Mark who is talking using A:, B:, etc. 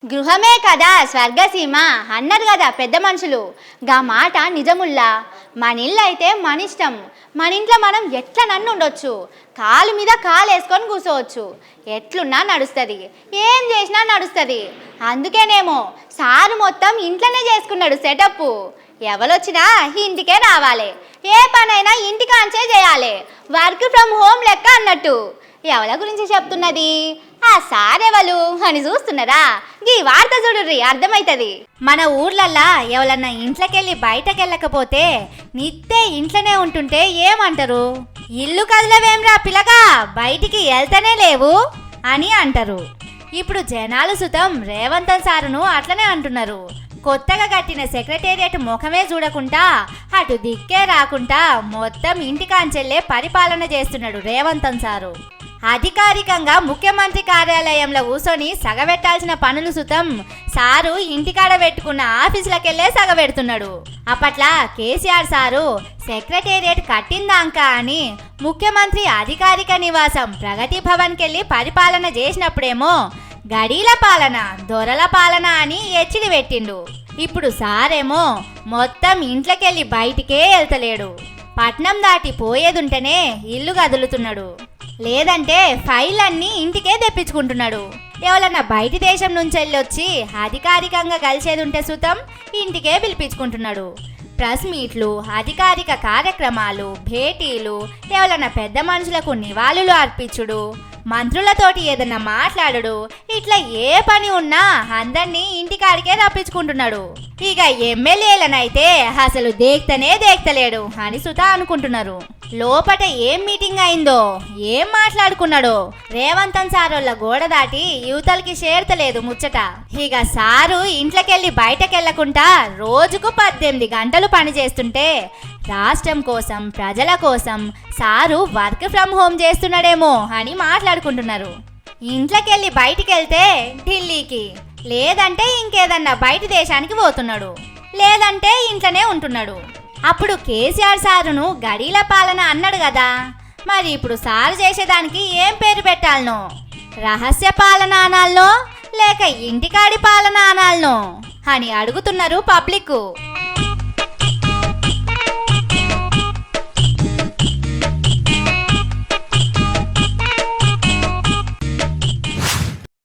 A: గృహమే కదా స్వర్గసీమ అన్నారు కదా పెద్ద మనుషులు. గా మాట నిజముల్లా. మన ఇల్లు అయితే మన ఇష్టం. మన ఇంట్లో మనం ఎట్లా నన్ను ఉండొచ్చు, కాలు మీద కాలు వేసుకొని కూర్చోవచ్చు, ఎట్లున్నా నడుస్తుంది, ఏం చేసినా నడుస్తుంది. అందుకేనేమో సారు మొత్తం ఇంట్లోనే చేసుకున్నాడు సెటప్. ఎవరొచ్చినా ఇంటికే రావాలి, ఏ పనైనా ఇంటికాంచే చేయాలి, వర్క్ ఫ్రమ్ హోమ్ లెక్క అన్నట్టు. ఎవరి గురించి చెప్తున్నది? ఆ సారెవలు అని చూస్తున్నారా? ఈ వార్త చూడుర్రి, అర్థమవుతుంది. మన ఊర్లల్లా ఎవరన్నా ఇంట్లోకెళ్ళి బయటకెళ్ళకపోతే నిత్తే ఇంట్లోనే ఉంటుంటే ఏమంటారు? ఇల్లు కదలవేమ్రా పిల్లగా, బయటికి వెళ్తనే లేవు అని అంటారు. ఇప్పుడు జనాలు సుతం రేవంత్ సారును అట్లనే అంటున్నారు. కొత్తగా కట్టిన సెక్రటేరియట్ ముఖమే చూడకుండా, అటు దిక్కే రాకుండా మొత్తం ఇంటికాంచెల్లే పరిపాలన చేస్తున్నాడు రేవంత్ సారు. అధికారికంగా ముఖ్యమంత్రి కార్యాలయంలో కూర్చొని సగబెట్టాల్సిన పనులు సుతం సారు ఇంటికాడ పెట్టుకున్న ఆఫీసులకెళ్లే సగబెడుతున్నాడు. అప్పట్లా కేసీఆర్ సారు సెక్రటేరియట్ కట్టిందాంకా అని ముఖ్యమంత్రి అధికారిక నివాసం ప్రగతి భవన్కెళ్ళి పరిపాలన చేసినప్పుడేమో గడీల పాలన, దొరల పాలన అని ఎచ్చిడి పెట్టిండు. ఇప్పుడు సారేమో మొత్తం ఇంట్లోకెళ్ళి బయటికే వెళ్తలేడు. పట్నం దాటి పోయేదుంటేనే ఇల్లు కదులుతున్నాడు, లేదంటే ఫైల్ అన్నీ ఇంటికే తెప్పించుకుంటున్నాడు. ఎవరన్నా బయటి దేశం నుంచి వెళ్ళొచ్చి అధికారికంగా కలిసేది ఉంటే సుతం ఇంటికే పిలిపించుకుంటున్నాడు. ప్రెస్ మీట్లు, అధికారిక కార్యక్రమాలు, భేటీలు, ఎవరన్నా పెద్ద మనుషులకు నివాళులు అర్పించుడు, మంత్రులతోటి ఏదన్నా మాట్లాడుడు, ఇట్లా ఏ పని ఉన్నా అందరినీ ఇంటికాడికే రప్పించుకుంటున్నాడు. ఇక ఎమ్మెల్యేలనైతే అసలు దేక్తలేడు అని సుతా అనుకుంటున్నారు. లోపట ఏం మీటింగ్ అయిందో, ఏం మాట్లాడుకున్నాడో రేవంత్ సారోళ్ళ గోడ దాటి యువతలకి చేరతలేదు ముచ్చట. ఇక సారు ఇంట్లోకెళ్ళి బయటకెళ్లకుండా రోజుకు 18 గంటలు పని చేస్తుంటే రాష్ట్రం కోసం, ప్రజల కోసం సారు వర్క్ ఫ్రమ్ హోమ్ చేస్తున్నాడేమో అని మాట్లాడుకుంటున్నారు. ఇంట్లోకెళ్ళి బయటికెళ్తే ఢిల్లీకి, లేదంటే ఇంకేదన్నా బయట దేశానికి పోతున్నాడు, లేదంటే ఇంట్లోనే ఉంటున్నాడు. అప్పుడు కేసీఆర్ సారును గడీల పాలన అన్నాడు కదా, మరి ఇప్పుడు సారు చేసేదానికి ఏం పేరు పెట్టాలనో? రహస్య పాలన అనాలనో, లేక ఇంటికాడి పాలన అనాలనో అని అడుగుతున్నారు పబ్లిక్.